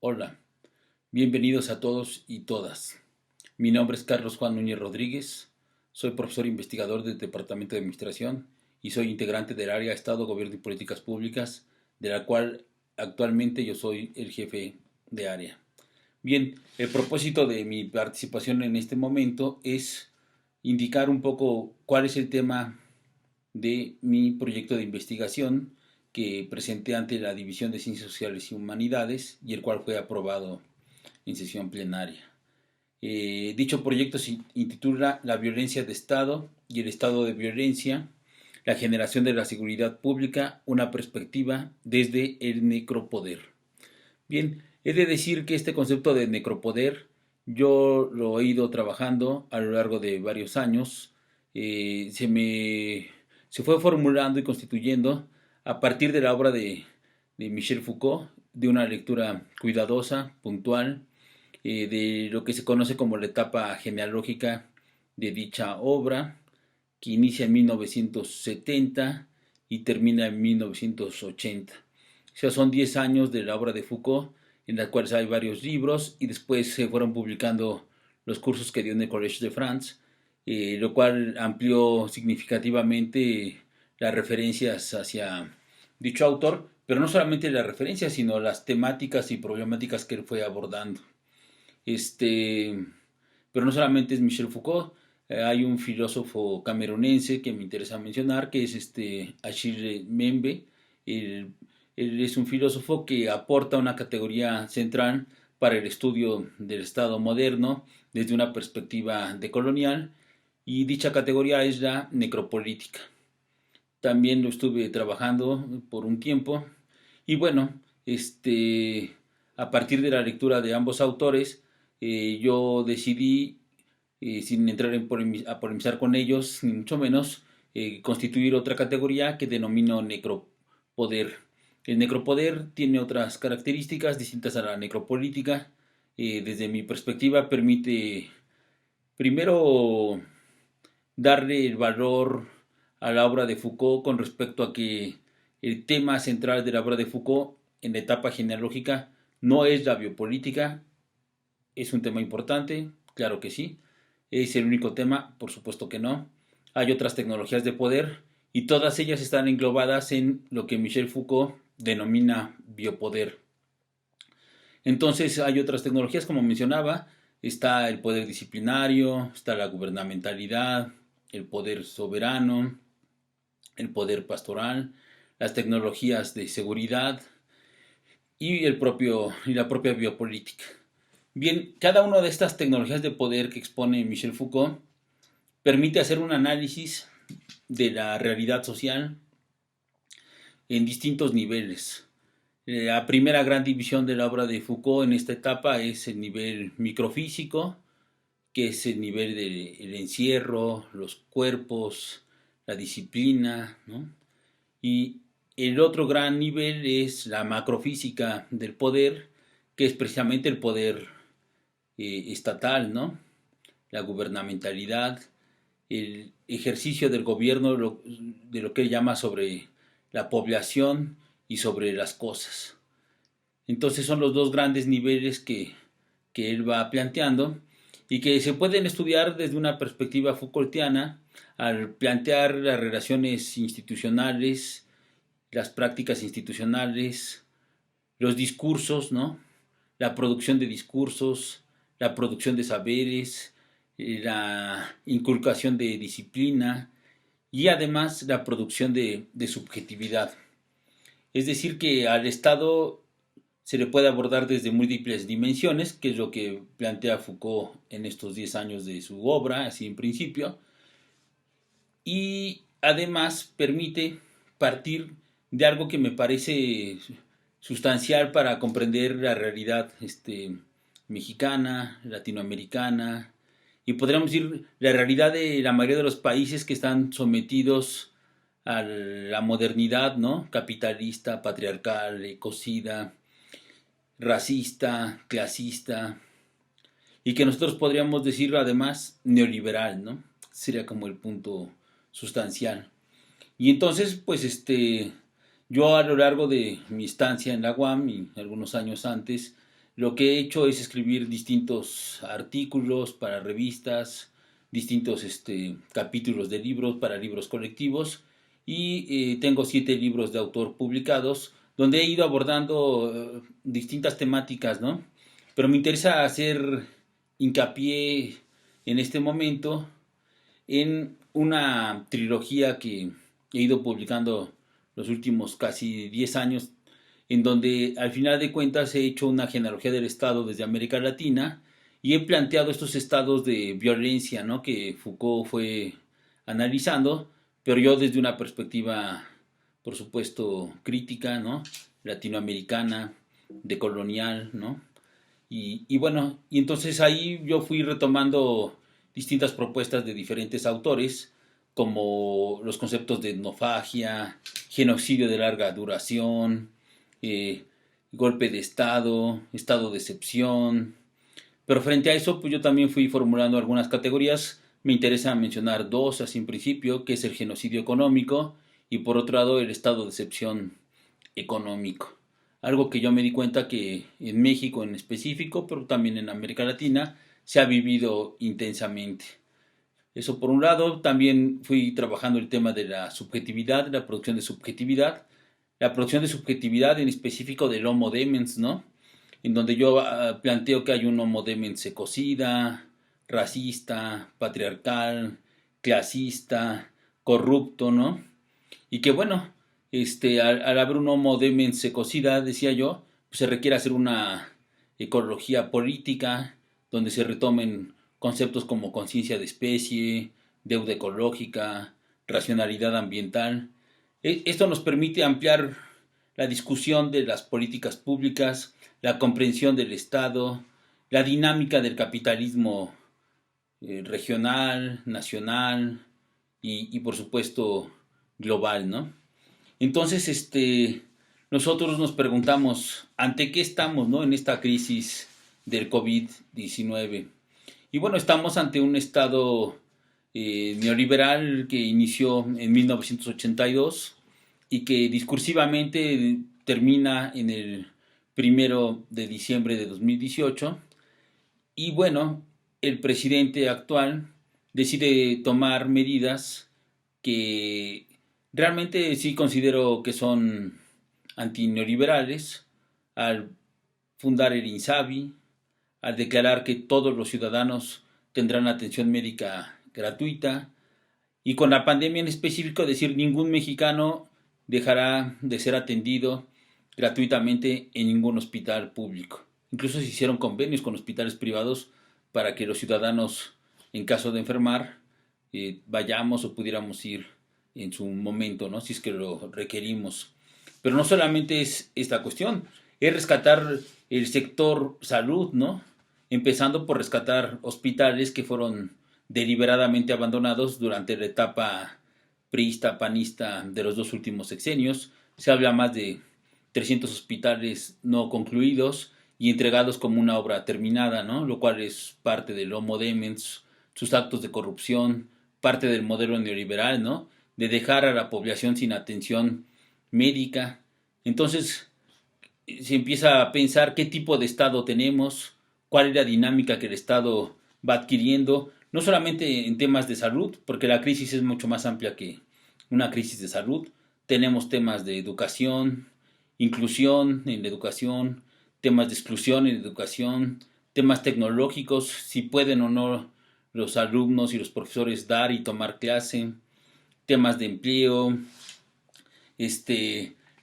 Hola, bienvenidos a todos y todas. Mi nombre es Carlos Juan Núñez Rodríguez, soy profesor investigador del Departamento de Administración y soy integrante del área Estado, Gobierno y Políticas Públicas, de la cual actualmente yo soy el jefe de área. Bien, el propósito de mi participación en este momento es indicar un poco cuál es el tema de mi proyecto de investigación que presenté ante la División de Ciencias Sociales y Humanidades y el cual fue aprobado en sesión plenaria. Dicho proyecto se intitula La violencia de Estado y el estado de violencia, la generación de la seguridad pública, una perspectiva desde el necropoder. Bien, he de decir que este concepto de necropoder yo lo he ido trabajando a lo largo de varios años. Se fue formulando y constituyendo a partir de la obra de Michel Foucault, de una lectura cuidadosa, puntual, de lo que se conoce como la etapa genealógica de dicha obra, que inicia en 1970 y termina en 1980. O sea, son 10 años de la obra de Foucault, en las cuales hay varios libros y después se fueron publicando los cursos que dio en el Collège de France, lo cual amplió significativamente las referencias hacia dicho autor, pero no solamente las referencias, sino las temáticas y problemáticas que él fue abordando. Este, pero no solamente es Michel Foucault, hay un filósofo camerunense que me interesa mencionar, que es Achille Mbembe. Él, él es un filósofo que aporta una categoría central para el estudio del Estado moderno desde una perspectiva decolonial, y dicha categoría es la necropolítica. También lo estuve trabajando por un tiempo y bueno, a partir de la lectura de ambos autores, yo decidí, sin entrar a polemizar con ellos, ni mucho menos, constituir otra categoría que denomino necropoder. El necropoder tiene otras características distintas a la necropolítica. Desde mi perspectiva permite primero darle el valor a la obra de Foucault con respecto a que el tema central de la obra de Foucault en la etapa genealógica no es la biopolítica. ¿Es un tema importante? Claro que sí. ¿Es el único tema? Por supuesto que no. Hay otras tecnologías de poder y todas ellas están englobadas en lo que Michel Foucault denomina biopoder. Entonces hay otras tecnologías, como mencionaba, está el poder disciplinario, está la gubernamentalidad, el poder soberano, el poder pastoral, las tecnologías de seguridad y la propia biopolítica. Bien, cada una de estas tecnologías de poder que expone Michel Foucault permite hacer un análisis de la realidad social en distintos niveles. La primera gran división de la obra de Foucault en esta etapa es el nivel microfísico, que es el nivel del encierro, los cuerpos, la disciplina, ¿no? Y el otro gran nivel es la macrofísica del poder, que es precisamente el poder estatal, ¿no? La gubernamentalidad, el ejercicio del gobierno de lo que él llama sobre la población y sobre las cosas. Entonces son los dos grandes niveles que él va planteando y que se pueden estudiar desde una perspectiva Foucaultiana al plantear las relaciones institucionales, las prácticas institucionales, los discursos, ¿no? La producción de discursos, la producción de saberes, la inculcación de disciplina y además la producción de subjetividad. Es decir, que al Estado se le puede abordar desde múltiples dimensiones, que es lo que plantea Foucault en estos 10 años de su obra, así en principio, y además permite partir de algo que me parece sustancial para comprender la realidad mexicana, latinoamericana, y podríamos decir la realidad de la mayoría de los países que están sometidos a la modernidad, ¿no? Capitalista, patriarcal, ecocida, racista, clasista, y que nosotros podríamos decir además neoliberal, ¿no? Sería como el punto sustancial. Y entonces, pues yo a lo largo de mi estancia en la UAM y algunos años antes, lo que he hecho es escribir distintos artículos para revistas, distintos capítulos de libros para libros colectivos y tengo 7 libros de autor publicados donde he ido abordando distintas temáticas, ¿no? Pero me interesa hacer hincapié en este momento en una trilogía que he ido publicando los últimos casi 10 años, en donde al final de cuentas he hecho una genealogía del Estado desde América Latina y he planteado estos estados de violencia, ¿no?, que Foucault fue analizando, pero yo desde una perspectiva, por supuesto, crítica, ¿no?, latinoamericana, decolonial, ¿no? Y bueno, y entonces ahí yo fui retomando distintas propuestas de diferentes autores, como los conceptos de etnofagia, genocidio de larga duración, eh, golpe de estado, estado de excepción. Pero frente a eso, pues yo también fui formulando algunas categorías. Me interesa mencionar dos así en principio, que es el genocidio económico y por otro lado el estado de excepción económico. Algo que yo me di cuenta que en México en específico, pero también en América Latina, se ha vivido intensamente. Eso por un lado, también fui trabajando el tema de la subjetividad, la producción de subjetividad en específico del Homo Demens, ¿no? En donde yo planteo que hay un Homo Demens ecocida, racista, patriarcal, clasista, corrupto, ¿no? Y que bueno, al haber un Homo Demens ecocida, decía yo, pues se requiere hacer una ecología política donde se retomen conceptos como conciencia de especie, deuda ecológica, racionalidad ambiental. Esto nos permite ampliar la discusión de las políticas públicas, la comprensión del Estado, la dinámica del capitalismo regional, nacional y por supuesto global, ¿no? Entonces, nosotros nos preguntamos, ¿ante qué estamos, no, en esta crisis del COVID-19? Y bueno, estamos ante un estado neoliberal que inició en 1982 y que discursivamente termina en el 1 de diciembre de 2018. Y bueno, el presidente actual decide tomar medidas que realmente sí considero que son antineoliberales al fundar el INSABI, al declarar que todos los ciudadanos tendrán atención médica gratuita y con la pandemia en específico decir ningún mexicano dejará de ser atendido gratuitamente en ningún hospital público. Incluso se hicieron convenios con hospitales privados para que los ciudadanos, en caso de enfermar, vayamos o pudiéramos ir en su momento, ¿no?, si es que lo requerimos. Pero no solamente es esta cuestión, es rescatar el sector salud, ¿no? Empezando por rescatar hospitales que fueron deliberadamente abandonados durante la etapa priista, panista de los 2 últimos sexenios. Se habla más de 300 hospitales no concluidos y entregados como una obra terminada, ¿no? Lo cual es parte del Homo Demens, sus actos de corrupción, parte del modelo neoliberal, ¿no?, de dejar a la población sin atención médica. Entonces se empieza a pensar qué tipo de Estado tenemos, cuál es la dinámica que el Estado va adquiriendo, no solamente en temas de salud, porque la crisis es mucho más amplia que una crisis de salud. Tenemos temas de educación, inclusión en la educación, temas de exclusión en la educación, temas tecnológicos, si pueden o no los alumnos y los profesores dar y tomar clase, temas de empleo,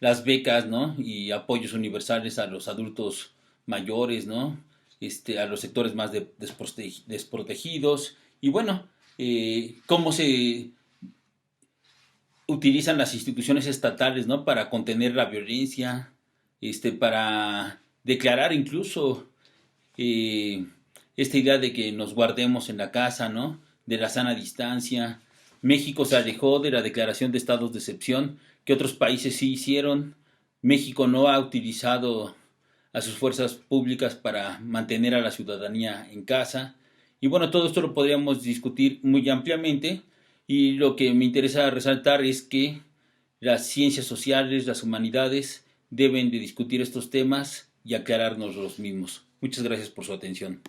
las becas, ¿no?, y apoyos universales a los adultos mayores, ¿no?, a los sectores más desprotegidos, y bueno, cómo se utilizan las instituciones estatales, ¿no?, para contener la violencia, para declarar incluso esta idea de que nos guardemos en la casa, ¿no?, de la sana distancia. México se alejó de la declaración de estados de excepción que otros países sí hicieron. México no ha utilizado a sus fuerzas públicas para mantener a la ciudadanía en casa. Y bueno, todo esto lo podríamos discutir muy ampliamente y lo que me interesa resaltar es que las ciencias sociales, las humanidades deben de discutir estos temas y aclararnos los mismos. Muchas gracias por su atención.